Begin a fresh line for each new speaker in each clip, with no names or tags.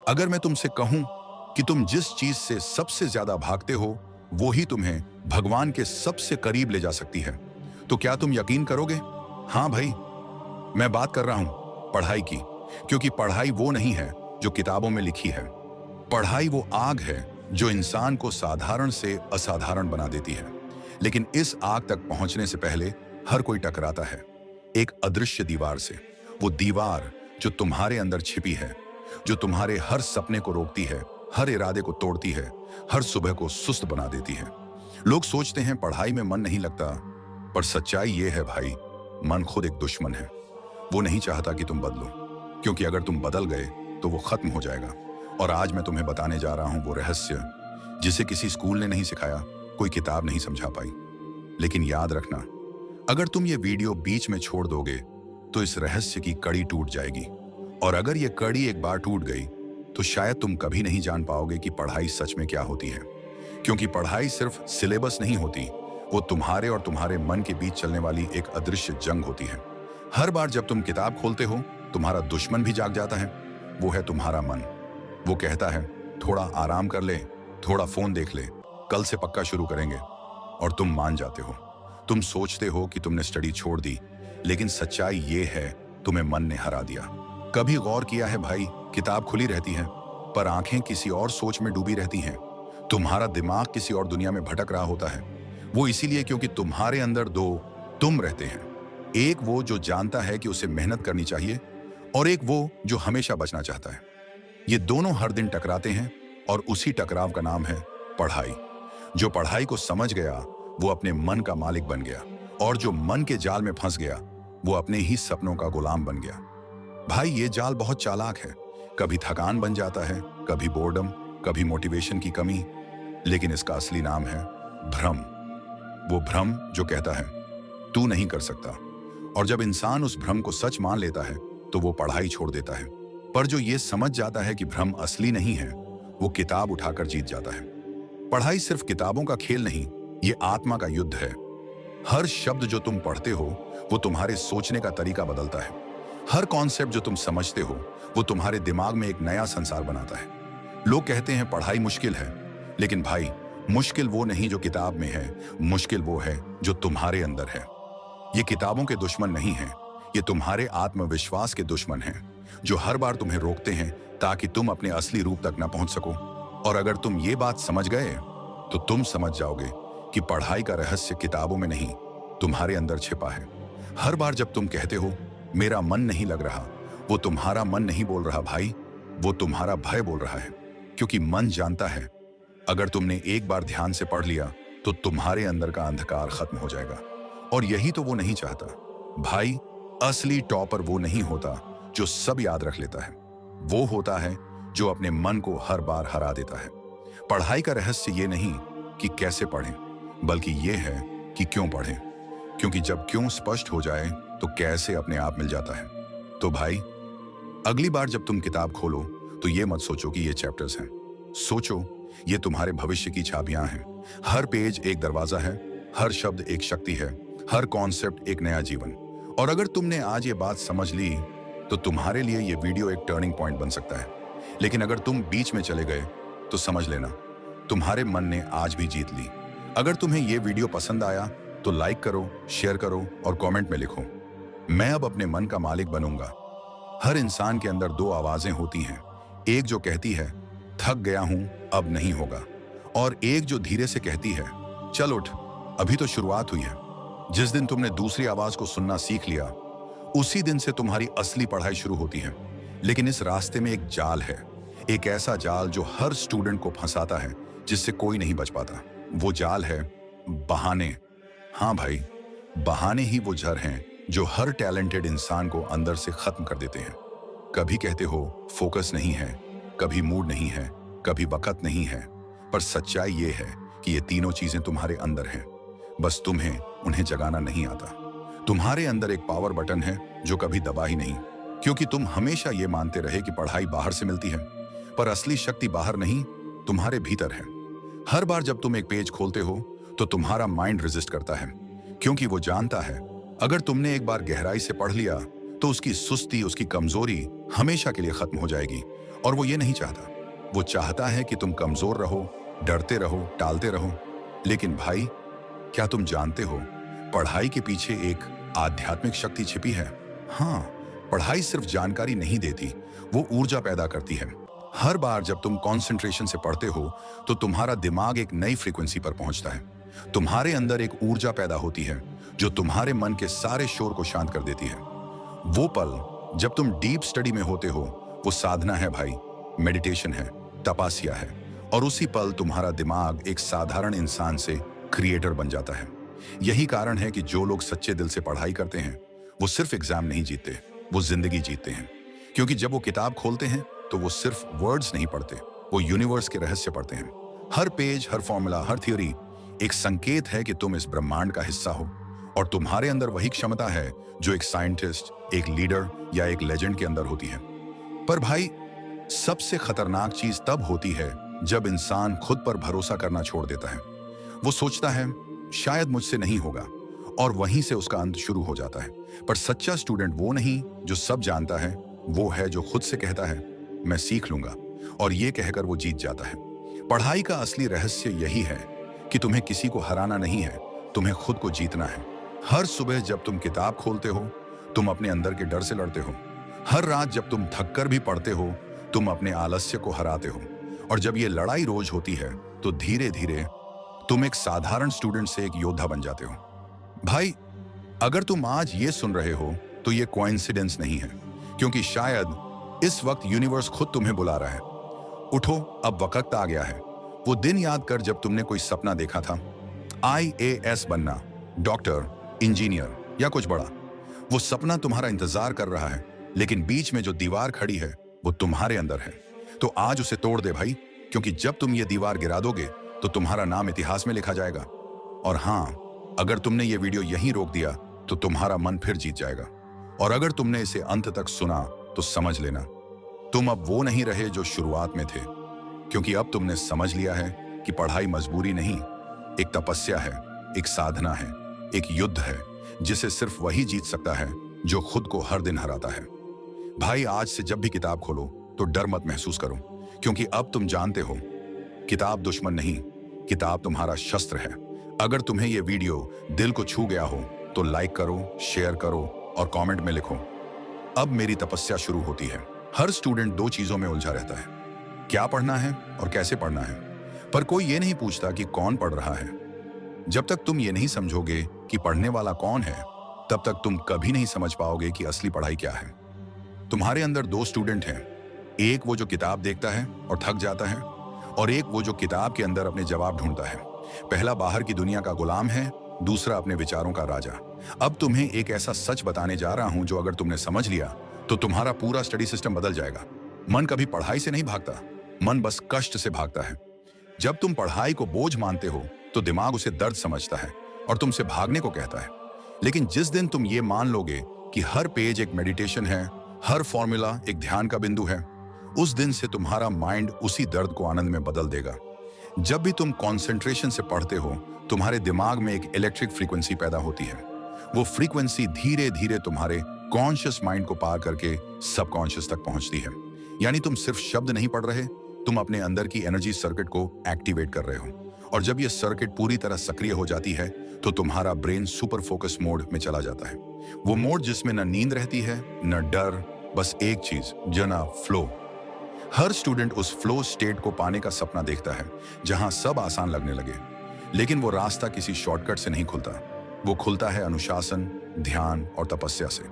अगर मैं तुमसे कहूं कि तुम जिस चीज से सबसे ज्यादा भागते हो वो ही तुम्हें भगवान के सबसे करीब ले जा सकती है, तो क्या तुम यकीन करोगे? हाँ भाई, मैं बात कर रहा हूं पढ़ाई की। क्योंकि पढ़ाई वो नहीं है जो किताबों में लिखी है। पढ़ाई वो आग है जो इंसान को साधारण से असाधारण बना देती है। लेकिन इस आग तक पहुंचने से पहले हर कोई टकराता है एक अदृश्य दीवार से। वो दीवार जो तुम्हारे अंदर छिपी है, जो तुम्हारे हर सपने को रोकती है, हर इरादे को तोड़ती है, हर सुबह को सुस्त बना देती है। लोग सोचते हैं पढ़ाई में मन नहीं लगता, पर सच्चाई ये है भाई, मन खुद एक दुश्मन है। वो नहीं चाहता कि तुम बदलो, क्योंकि अगर तुम बदल गए तो वो खत्म हो जाएगा। और आज मैं तुम्हें बताने जा रहा हूं वो रहस्य जिसे किसी स्कूल ने नहीं सिखाया, कोई किताब नहीं समझा पाई। लेकिन याद रखना, अगर तुम ये वीडियो बीच में छोड़ दोगे तो इस रहस्य की कड़ी टूट जाएगी। और अगर ये कड़ी एक बार टूट गई तो शायद तुम कभी नहीं जान पाओगे कि पढ़ाई सच में क्या होती है। क्योंकि पढ़ाई सिर्फ सिलेबस नहीं होती, वो तुम्हारे और तुम्हारे मन के बीच चलने वाली एक अदृश्य जंग होती है। हर बार जब तुम किताब खोलते हो, तुम्हारा दुश्मन भी जाग जाता है। वो है तुम्हारा मन। वो कहता है थोड़ा आराम कर ले, थोड़ा फोन देख ले, कल से पक्का शुरू करेंगे। और तुम मान जाते हो। तुम सोचते हो कि तुमने स्टडी छोड़ दी, लेकिन सच्चाई ये है तुम्हें मन ने हरा दिया। कभी गौर किया है भाई, किताब खुली रहती है पर आंखें किसी और सोच में डूबी रहती हैं। तुम्हारा दिमाग किसी और दुनिया में भटक रहा होता है। वो इसीलिए क्योंकि तुम्हारे अंदर दो तुम रहते हैं। एक वो जो जानता है कि उसे मेहनत करनी चाहिए, और एक वो जो हमेशा बचना चाहता है। ये दोनों हर दिन टकराते हैं और उसी टकराव का नाम है पढ़ाई। जो पढ़ाई को समझ गया वो अपने मन का मालिक बन गया, और जो मन के जाल में फंस गया वो अपने ही सपनों का गुलाम बन गया। भाई ये जाल बहुत चालाक है। कभी थकान बन जाता है, कभी बोर्डम, कभी मोटिवेशन की कमी, लेकिन इसका असली नाम है भ्रम। वो भ्रम जो कहता है तू नहीं कर सकता। और जब इंसान उस भ्रम को सच मान लेता है तो वो पढ़ाई छोड़ देता है। पर जो ये समझ जाता है कि भ्रम असली नहीं है, वो किताब उठाकर जीत जाता है। पढ़ाई सिर्फ किताबों का खेल नहीं, ये आत्मा का युद्ध है। हर शब्द जो तुम पढ़ते हो वो तुम्हारे सोचने का तरीका बदलता है। हर कॉन्सेप्ट जो तुम समझते हो वो तुम्हारे दिमाग में एक नया संसार बनाता है। लोग कहते हैं पढ़ाई मुश्किल है, लेकिन भाई मुश्किल वो नहीं जो किताब में है, मुश्किल वो है जो तुम्हारे अंदर है। ये किताबों के दुश्मन नहीं है, ये तुम्हारे आत्मविश्वास के दुश्मन हैं, जो हर बार तुम्हें रोकते हैं ताकि तुम अपने असली रूप तक न पहुंच सको। और अगर तुम ये बात समझ गए तो तुम समझ जाओगे कि पढ़ाई का रहस्य किताबों में नहीं, तुम्हारे अंदर छिपा है। हर बार जब तुम कहते हो मेरा मन नहीं लग रहा, वो तुम्हारा मन नहीं बोल रहा भाई, वो तुम्हारा भय बोल रहा है। क्योंकि मन जानता है अगर तुमने एक बार ध्यान से पढ़ लिया तो तुम्हारे अंदर का अंधकार खत्म हो जाएगा। और यही तो वो नहीं चाहता। भाई असली टॉपर वो नहीं होता जो सब याद रख लेता है, वो होता है जो अपने मन को हर बार हरा देता है। पढ़ाई का रहस्य ये नहीं कि कैसे पढ़ें, बल्कि ये है कि क्यों पढ़ें। क्योंकि जब क्यों स्पष्ट हो जाए तो कैसे अपने आप मिल जाता है। तो भाई अगली बार जब तुम किताब खोलो तो ये मत सोचो कि ये चैप्टर्स हैं, सोचो ये तुम्हारे भविष्य की चाबियां हैं। हर पेज एक दरवाजा है, हर शब्द एक शक्ति है, हर कॉन्सेप्ट एक नया जीवन। और अगर तुमने आज ये बात समझ ली तो तुम्हारे लिए ये वीडियो एक टर्निंग पॉइंट बन सकता है। लेकिन अगर तुम बीच में चले गए तो समझ लेना तुम्हारे मन ने आज भी जीत ली। अगर तुम्हें ये वीडियो पसंद आया तो लाइक करो, शेयर करो और कमेंट में लिखो मैं अब अपने मन का मालिक बनूंगा। हर इंसान के अंदर दो आवाजें होती हैं, एक जो कहती है थक गया हूं अब नहीं होगा, और एक जो धीरे से कहती है चल उठ अभी तो शुरुआत हुई है। जिस दिन तुमने दूसरी आवाज को सुनना सीख लिया उसी दिन से तुम्हारी असली पढ़ाई शुरू होती है। लेकिन इस रास्ते में एक जाल है, एक ऐसा जाल जो हर स्टूडेंट को फंसाता है, जिससे कोई नहीं बच पाता। वो जाल है बहाने। हाँ भाई, बहाने ही वो जड़ हैं जो हर टैलेंटेड इंसान को अंदर से खत्म कर देते हैं। कभी कहते हो फोकस नहीं है, कभी मूड नहीं है, कभी वक्त नहीं है, पर सच्चाई ये है कि ये तीनों चीजें तुम्हारे अंदर हैं, बस तुम्हें उन्हें जगाना नहीं आता। तुम्हारे अंदर एक पावर बटन है जो कभी दबा ही नहीं, क्योंकि तुम हमेशा ये मानते रहे कि पढ़ाई बाहर से मिलती है, पर असली शक्ति बाहर नहीं तुम्हारे भीतर है। हर बार जब तुम एक पेज खोलते हो तो तुम्हारा माइंड रेजिस्ट करता है, क्योंकि वो जानता है अगर तुमने एक बार गहराई से पढ़ लिया तो उसकी सुस्ती, उसकी कमजोरी हमेशा के लिए खत्म हो जाएगी। और वो ये नहीं चाहता। वो चाहता है कि तुम कमजोर रहो, डरते रहो, टालते रहो। लेकिन भाई, क्या तुम जानते हो, पढ़ाई के पीछे एक आध्यात्मिक शक्ति छिपी है। हाँ, पढ़ाई सिर्फ जानकारी नहीं देती, वो ऊर्जा पैदा करती है। हर बार जब तुम कंसंट्रेशन से पढ़ते हो तो तुम्हारा दिमाग एक नई फ्रीक्वेंसी पर पहुंचता है। तुम्हारे अंदर एक ऊर्जा पैदा होती है जो तुम्हारे मन के सारे शोर को शांत कर देती है। वो पल जब तुम डीप स्टडी में होते हो, वो साधना है भाई, मेडिटेशन है, तपस्या है। और उसी पल तुम्हारा दिमाग एक साधारण इंसान से क्रिएटर बन जाता है। यही कारण है कि जो लोग सच्चे दिल से पढ़ाई करते हैं वो सिर्फ एग्जाम नहीं जीतते, वो जिंदगी जीतते हैं। क्योंकि जब वो किताब खोलते हैं तो वो सिर्फ वर्ड्स नहीं पढ़ते, वो यूनिवर्स के रहस्य पढ़ते हैं। हर पेज, हर फॉर्मूला, हर थ्योरी एक संकेत है कि तुम इस ब्रह्मांड का हिस्सा हो और तुम्हारे अंदर वही क्षमता है जो एक साइंटिस्ट, एक लीडर या एक लेजेंड के अंदर होती है। पर भाई, सबसे खतरनाक चीज तब होती है जब इंसान खुद पर भरोसा करना छोड़ देता है। वो सोचता है शायद मुझसे नहीं होगा, और वहीं से उसका अंत शुरू हो जाता है। पर सच्चा स्टूडेंट वो नहीं जो सब जानता है, वो है जो खुद से कहता है मैं सीख लूंगा, और ये कहकर वो जीत जाता है। पढ़ाई का असली रहस्य यही है कि तुम्हें किसी को हराना नहीं है, तुम्हें खुद को जीतना है। हर सुबह जब तुम किताब खोलते हो, तुम अपने अंदर के डर से लड़ते हो। हर रात जब तुम थककर भी पढ़ते हो, तुम अपने आलस्य को हराते हो। और जब ये लड़ाई रोज होती है तो धीरे धीरे तुम एक साधारण स्टूडेंट से एक योद्धा बन जाते हो। भाई, अगर तुम आज ये सुन रहे हो तो ये कोइंसिडेंस नहीं है, क्योंकि शायद इस वक्त यूनिवर्स खुद तुम्हें बुला रहा है। उठो, अब वक्त आ गया है। वो दिन याद कर जब तुमने कोई सपना देखा था, IAS बनना, डॉक्टर, इंजीनियर या कुछ बड़ा। वो सपना तुम्हारा इंतजार कर रहा है, लेकिन बीच में जो दीवार खड़ी है वो तुम्हारे अंदर है। तो आज उसे तोड़ दे भाई, क्योंकि जब तुम ये दीवार गिरा दोगे तो तुम्हारा नाम इतिहास में लिखा जाएगा। और हाँ, अगर तुमने ये वीडियो यहीं रोक दिया तो तुम्हारा मन फिर जीत जाएगा। और अगर तुमने इसे अंत तक सुना तो समझ लेना, तुम अब वो नहीं रहे जो शुरुआत में थे, क्योंकि अब तुमने समझ लिया है कि पढ़ाई मजबूरी नहीं, एक तपस्या है, एक साधना है, एक युद्ध है जिसे सिर्फ वही जीत सकता है जो खुद को हर दिन हराता है। भाई, आज से जब भी किताब खोलो तो डर मत महसूस करो, क्योंकि अब तुम जानते हो किताब दुश्मन नहीं, किताब तुम्हारा शस्त्र है। अगर तुम्हें यह वीडियो दिल को छू गया हो तो लाइक करो, शेयर करो और कमेंट में लिखो अब मेरी तपस्या शुरू होती है। हर स्टूडेंट दो चीजों में उलझा रहता है, क्या पढ़ना है और कैसे पढ़ना है। पर कोई ये नहीं पूछता कि कौन पढ़ रहा है। जब तक तुम ये नहीं समझोगे कि पढ़ने वाला कौन है, तब तक तुम कभी नहीं समझ पाओगे कि असली पढ़ाई क्या है। तुम्हारे अंदर दो स्टूडेंट हैं, एक वो जो किताब देखता है और थक जाता है, और एक वो जो किताब के अंदर अपने जवाब ढूंढता है। पहला बाहर की दुनिया का गुलाम है, दूसरा अपने विचारों का राजा। अब तुम्हें एक ऐसा सच बताने जा रहा हूं जो अगर तुमने समझ लिया तो तुम्हारा पूरा स्टडी सिस्टम बदल जाएगा। मन कभी पढ़ाई से नहीं भागता, मन बस कष्ट से भागता है। जब तुम पढ़ाई को बोझ मानते हो तो दिमाग उसे दर्द समझता है और तुमसे भागने को कहता है। लेकिन जिस दिन तुम ये मान लोगे कि हर पेज एक मेडिटेशन है, हर फॉर्मूला एक ध्यान का बिंदु है, उस दिन से तुम्हारा माइंड उसी दर्द को आनंद में बदल देगा। जब भी तुम कंसंट्रेशन से पढ़ते हो, तुम्हारे दिमाग में एक इलेक्ट्रिक फ्रीक्वेंसी पैदा होती है। वो फ्रीक्वेंसी धीरे धीरे तुम्हारे कॉन्शियस माइंड को पार करके सबकॉन्शियस तक पहुंचती है। यानी तुम सिर्फ शब्द नहीं पढ़ रहे, तुम अपने अंदर की एनर्जी सर्किट को एक्टिवेट कर रहे हो। और जब ये सर्किट पूरी तरह सक्रिय हो जाती है तो तुम्हारा ब्रेन सुपर फोकस मोड में चला जाता है। वो मोड जिसमें न नींद रहती है, न डर, बस एक चीज, जना फ्लो। हर स्टूडेंट उस फ्लो स्टेट को पाने का सपना देखता है जहां सब आसान लगने लगे। लेकिन वो रास्ता किसी शॉर्टकट से नहीं खुलता, वो खुलता है अनुशासन, ध्यान और तपस्या से।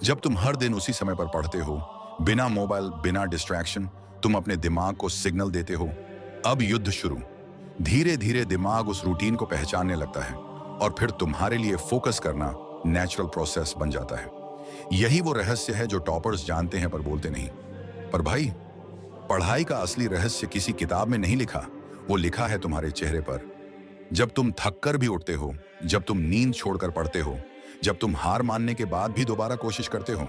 जब तुम हर दिन उसी समय पर पढ़ते हो, बिना मोबाइल, बिना डिस्ट्रैक्शन, तुम अपने दिमाग को सिग्नल देते हो अब युद्ध शुरू। धीरे धीरे दिमाग उस रूटीन को पहचानने लगता है और फिर तुम्हारे लिए फोकस करना नेचुरल प्रोसेस बन जाता है। यही वो रहस्य है जो टॉपर्स जानते हैं पर बोलते नहीं। पर भाई, पढ़ाई का असली रहस्य किसी किताब में नहीं लिखा, वो लिखा है तुम्हारे चेहरे पर। जब तुम थक कर भी उठते हो, जब तुम नींद छोड़कर पढ़ते हो, जब तुम हार मानने के बाद भी दोबारा कोशिश करते हो,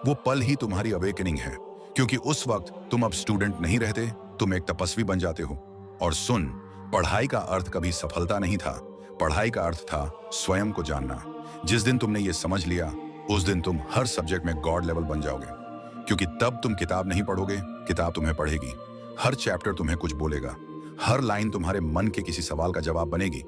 वो पल ही तुम्हारी अवेकनिंग है। क्योंकि उस वक्त तुम अब स्टूडेंट नहीं रहते, तुम एक तपस्वी बन जाते हो। और सुन, पढ़ाई का अर्थ कभी सफलता नहीं था, पढ़ाई का अर्थ था स्वयं को जानना। जिस दिन तुमने ये समझ लिया, उस दिन तुम हर सब्जेक्ट में गॉड लेवल बन जाओगे। क्योंकि तब तुम किताब नहीं पढ़ोगे, किताब तुम्हें पढ़ेगी। हर चैप्टर तुम्हें कुछ बोलेगा, हर लाइन तुम्हारे मन के किसी सवाल का जवाब बनेगी।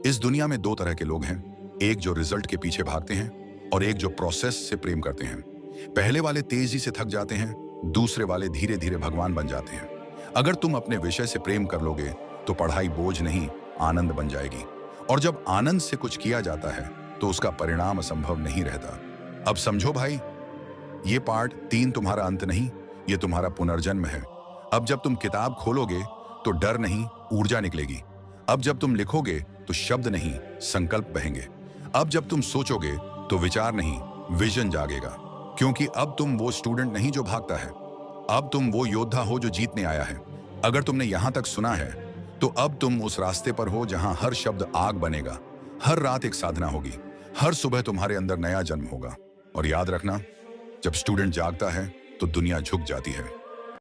इस दुनिया में दो तरह के लोग हैं, एक जो रिजल्ट के पीछे भागते हैं और एक जो प्रोसेस से प्रेम करते हैं। पहले वाले तेजी से थक जाते हैं, दूसरे वाले धीरे धीरे भगवान बन जाते हैं। अगर तुम अपने विषय से प्रेम कर लोगे तो पढ़ाई बोझ नहीं, आनंद बन जाएगी। और जब आनंद से कुछ किया जाता है तो उसका परिणाम असंभव नहीं रहता। अब समझो भाई, ये पार्ट 3 तुम्हारा अंत नहीं, ये तुम्हारा पुनर्जन्म है। अब जब तुम किताब खोलोगे तो डर नहीं, ऊर्जा निकलेगी। अब जब तुम लिखोगे तो शब्द नहीं, संकल्प बहेंगे। अब जब तुम सोचोगे तो विचार नहीं, विजन जागेगा। क्योंकि अब तुम वो स्टूडेंट नहीं जो भागता है, अब तुम वो योद्धा हो जो जीतने आया है। अगर तुमने यहां तक सुना है तो अब तुम उस रास्ते पर हो जहां हर शब्द आग बनेगा, हर रात एक साधना होगी, हर सुबह तुम्हारे अंदर नया जन्म होगा। और याद रखना, जब स्टूडेंट जागता है तो दुनिया झुक जाती है।